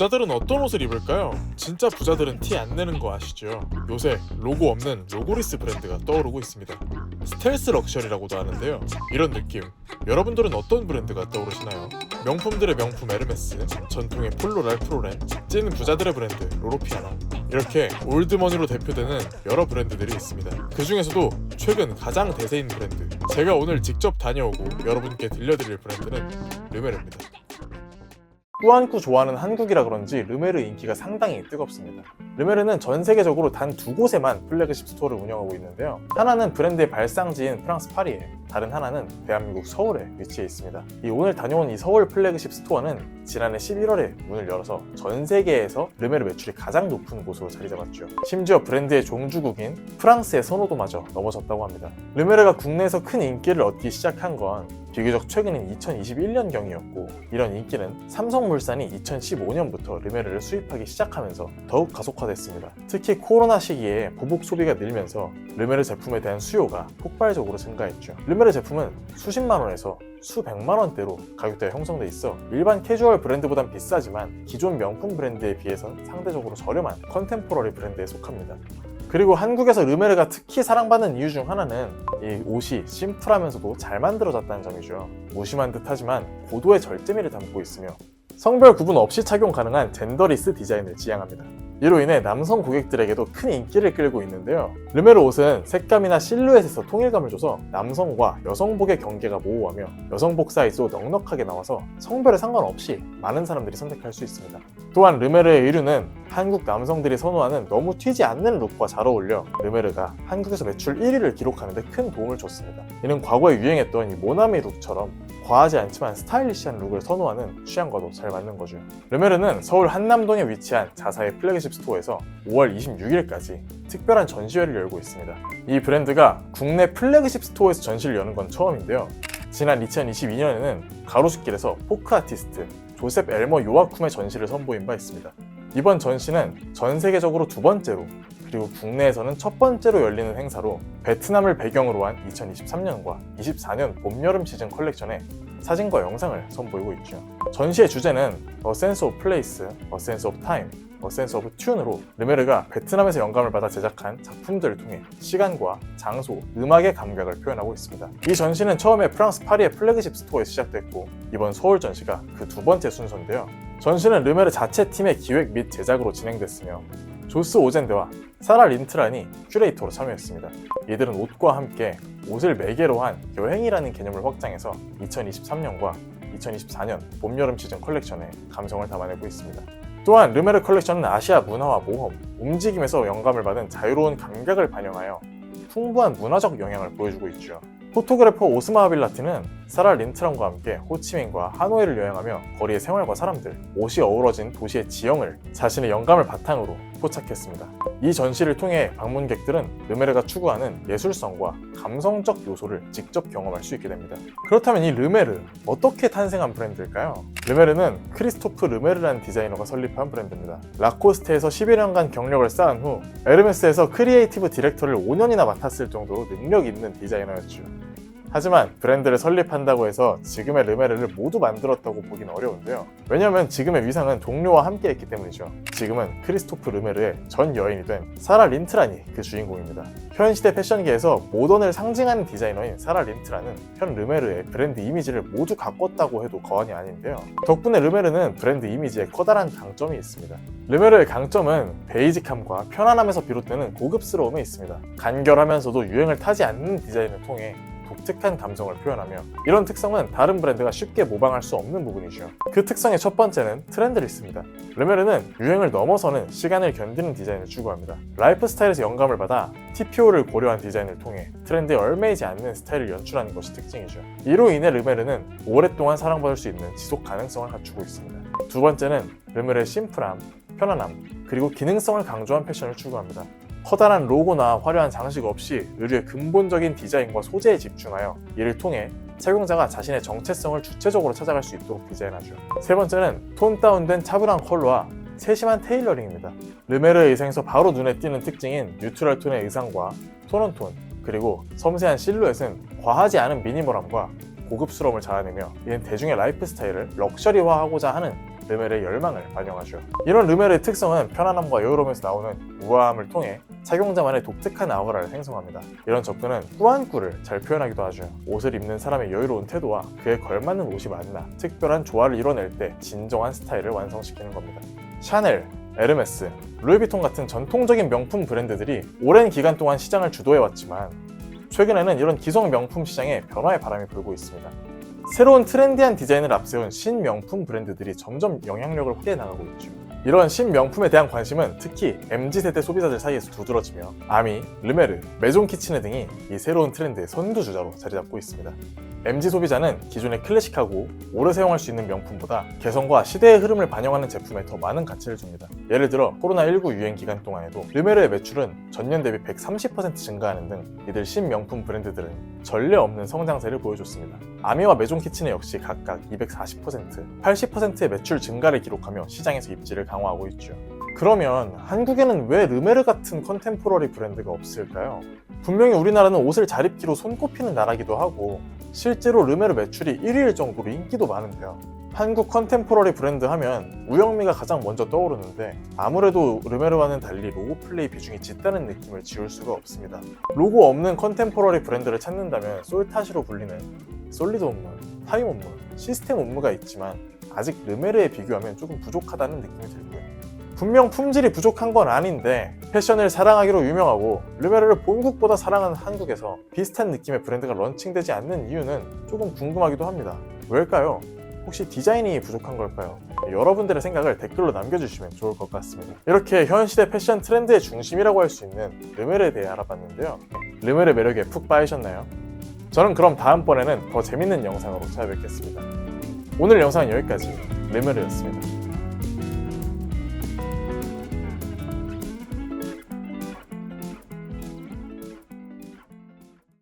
부자들은 어떤 옷을 입을까요? 진짜 부자들은 티 안 내는 거 아시죠? 요새 로고 없는 로고리스 브랜드가 떠오르고 있습니다. 스텔스 럭셔리라고도 하는데요. 이런 느낌, 여러분들은 어떤 브랜드가 떠오르시나요? 명품들의 명품 에르메스, 전통의 폴로 랄프 로렌, 찐 부자들의 브랜드 로로피아나, 이렇게 올드머니로 대표되는 여러 브랜드들이 있습니다. 그 중에서도 최근 가장 대세인 브랜드, 제가 오늘 직접 다녀오고 여러분께 들려드릴 브랜드는 르메르입니다. 꾸안꾸 좋아하는 한국이라 그런지 르메르 인기가 상당히 뜨겁습니다. 르메르는 전 세계적으로 단 두 곳에만 플래그십 스토어를 운영하고 있는데요. 하나는 브랜드의 발상지인 프랑스 파리에, 다른 하나는 대한민국 서울에 위치해 있습니다. 오늘 다녀온 이 서울 플래그십 스토어는 지난해 11월에 문을 열어서 전 세계에서 르메르 매출이 가장 높은 곳으로 자리 잡았죠. 심지어 브랜드의 종주국인 프랑스의 선호도마저 넘어섰다고 합니다. 르메르가 국내에서 큰 인기를 얻기 시작한 건 비교적 최근인 2021년경이었고, 이런 인기는 삼성물산이 2015년부터 르메르를 수입하기 시작하면서 더욱 가속화됐습니다. 특히 코로나 시기에 보복 소비가 늘면서 르메르 제품에 대한 수요가 폭발적으로 증가했죠. 르메르 제품은 수십만 원에서 수백만 원대로 가격대가 형성돼 있어 일반 캐주얼 브랜드보단 비싸지만 기존 명품 브랜드에 비해서 상대적으로 저렴한 컨템포러리 브랜드에 속합니다. 그리고 한국에서 르메르가 특히 사랑받는 이유 중 하나는 이 옷이 심플하면서도 잘 만들어졌다는 점이죠. 무심한 듯하지만 고도의 절제미를 담고 있으며 성별 구분 없이 착용 가능한 젠더리스 디자인을 지향합니다. 이로 인해 남성 고객들에게도 큰 인기를 끌고 있는데요. 르메르 옷은 색감이나 실루엣에서 통일감을 줘서 남성과 여성복의 경계가 모호하며 여성복 사이즈도 넉넉하게 나와서 성별에 상관없이 많은 사람들이 선택할 수 있습니다. 또한 르메르의 의류는 한국 남성들이 선호하는 너무 튀지 않는 룩과 잘 어울려 르메르가 한국에서 매출 1위를 기록하는 데 큰 도움을 줬습니다. 이는 과거에 유행했던 이 모나미 룩처럼 과하지 않지만 스타일리시한 룩을 선호하는 취향과도 잘 맞는 거죠. 르메르는 서울 한남동에 위치한 자사의 플래그십 스토어에서 5월 26일까지 특별한 전시회를 열고 있습니다. 이 브랜드가 국내 플래그십 스토어에서 전시를 여는 건 처음인데요. 지난 2022년에는 가로수길에서 포크 아티스트 조셉 엘머 요아쿰의 전시를 선보인 바 있습니다. 이번 전시는 전 세계적으로 두 번째로, 그리고 국내에서는 첫 번째로 열리는 행사로 베트남을 배경으로 한 2023년과 24년 봄, 여름 시즌 컬렉션의 사진과 영상을 선보이고 있죠. 전시의 주제는 A Sense of Place, A Sense of Time, A Sense of Tune으로 르메르가 베트남에서 영감을 받아 제작한 작품들을 통해 시간과 장소, 음악의 감각을 표현하고 있습니다. 이 전시는 처음에 프랑스 파리의 플래그십 스토어에서 시작됐고 이번 서울 전시가 그 두 번째 순서인데요. 전시는 르메르 자체 팀의 기획 및 제작으로 진행됐으며 조스 오젠데와 사라 린트란이 큐레이터로 참여했습니다. 이들은 옷과 함께 옷을 매개로 한 여행이라는 개념을 확장해서 2023년과 2024년 봄, 여름 시즌 컬렉션에 감성을 담아내고 있습니다. 또한 르메르 컬렉션은 아시아 문화와 모험, 움직임에서 영감을 받은 자유로운 감각을 반영하여 풍부한 문화적 영향을 보여주고 있죠. 포토그래퍼 오스마 하빌라티는 사라 린트란과 함께 호치민과 하노이를 여행하며 거리의 생활과 사람들, 옷이 어우러진 도시의 지형을 자신의 영감을 바탕으로 포착했습니다. 이 전시를 통해 방문객들은 르메르가 추구하는 예술성과 감성적 요소를 직접 경험할 수 있게 됩니다. 그렇다면 이 르메르, 어떻게 탄생한 브랜드일까요? 르메르는 크리스토프 르메르라는 디자이너가 설립한 브랜드입니다. 라코스테에서 11년간 경력을 쌓은 후 에르메스에서 크리에이티브 디렉터를 5년이나 맡았을 정도로 능력 있는 디자이너였죠. 하지만 브랜드를 설립한다고 해서 지금의 르메르를 모두 만들었다고 보기는 어려운데요. 왜냐하면 지금의 위상은 동료와 함께 했기 때문이죠. 지금은 크리스토프 르메르의 전 여인이 된 사라 린트란이 그 주인공입니다. 현 시대 패션계에서 모던을 상징하는 디자이너인 사라 린트란은 현 르메르의 브랜드 이미지를 모두 가꿨다고 해도 과언이 아닌데요. 덕분에 르메르는 브랜드 이미지에 커다란 강점이 있습니다. 르메르의 강점은 베이직함과 편안함에서 비롯되는 고급스러움에 있습니다. 간결하면서도 유행을 타지 않는 디자인을 통해 독특한 감성을 표현하며, 이런 특성은 다른 브랜드가 쉽게 모방할 수 없는 부분이죠. 그 특성의 첫 번째는 트렌드리스입니다. 르메르는 유행을 넘어서는 시간을 견디는 디자인을 추구합니다. 라이프 스타일에서 영감을 받아 TPO를 고려한 디자인을 통해 트렌드에 얽매이지 않는 스타일을 연출하는 것이 특징이죠. 이로 인해 르메르는 오랫동안 사랑받을 수 있는 지속 가능성을 갖추고 있습니다. 두 번째는 르메르의 심플함, 편안함, 그리고 기능성을 강조한 패션을 추구합니다. 커다란 로고나 화려한 장식 없이 의류의 근본적인 디자인과 소재에 집중하여 이를 통해 착용자가 자신의 정체성을 주체적으로 찾아갈 수 있도록 디자인하죠. 세 번째는 톤 다운된 차분한 컬러와 세심한 테일러링입니다. 르메르의 의상에서 바로 눈에 띄는 특징인 뉴트럴 톤의 의상과 톤온톤, 그리고 섬세한 실루엣은 과하지 않은 미니멀함과 고급스러움을 자아내며 이는 대중의 라이프 스타일을 럭셔리화하고자 하는 르메르의 열망을 반영하죠. 이런 르메르의 특성은 편안함과 여유로움에서 나오는 우아함을 통해 착용자만의 독특한 아우라를 생성합니다. 이런 접근은 꾸안꾸를 잘 표현하기도 하죠. 옷을 입는 사람의 여유로운 태도와 그에 걸맞는 옷이 만나 특별한 조화를 이뤄낼 때 진정한 스타일을 완성시키는 겁니다. 샤넬, 에르메스, 루이비통 같은 전통적인 명품 브랜드들이 오랜 기간 동안 시장을 주도해왔지만 최근에는 이런 기성 명품 시장에 변화의 바람이 불고 있습니다. 새로운 트렌디한 디자인을 앞세운 신명품 브랜드들이 점점 영향력을 확대해 나가고 있죠. 이런 신명품에 대한 관심은 특히 MZ세대 소비자들 사이에서 두드러지며 아미, 르메르, 메종 키치네 등이 이 새로운 트렌드의 선두주자로 자리 잡고 있습니다. MZ 소비자는 기존의 클래식하고 오래 사용할 수 있는 명품보다 개성과 시대의 흐름을 반영하는 제품에 더 많은 가치를 줍니다. 예를 들어 코로나19 유행 기간 동안에도 르메르의 매출은 전년 대비 130% 증가하는 등 이들 신명품 브랜드들은 전례 없는 성장세를 보여줬습니다. 아미와 메종 키치네 역시 각각 240%, 80%의 매출 증가를 기록하며 시장에서 입지를 강화하고 있죠. 그러면 한국에는 왜 르메르 같은 컨템포러리 브랜드가 없을까요? 분명히 우리나라는 옷을 잘 입기로 손꼽히는 나라기도 하고 실제로 르메르 매출이 1위일 정도로 인기도 많은데요. 한국 컨템포러리 브랜드 하면 우영미가 가장 먼저 떠오르는데 아무래도 르메르와는 달리 로고 플레이 비중이 짙다는 느낌을 지울 수가 없습니다. 로고 없는 컨템포러리 브랜드를 찾는다면 솔타시로 불리는 솔리드 업무, 타임 업무, 시스템 업무가 있지만 아직 르메르에 비교하면 조금 부족하다는 느낌이 들고요. 분명 품질이 부족한 건 아닌데 패션을 사랑하기로 유명하고 르메르를 본국보다 사랑하는 한국에서 비슷한 느낌의 브랜드가 런칭되지 않는 이유는 조금 궁금하기도 합니다. 왜일까요? 혹시 디자인이 부족한 걸까요? 여러분들의 생각을 댓글로 남겨주시면 좋을 것 같습니다. 이렇게 현 시대 패션 트렌드의 중심이라고 할 수 있는 르메르에 대해 알아봤는데요. 르메르 매력에 푹 빠지셨나요? 저는 그럼 다음번에는 더 재밌는 영상으로 찾아뵙겠습니다. 오늘 영상은 여기까지. 르메르였습니다.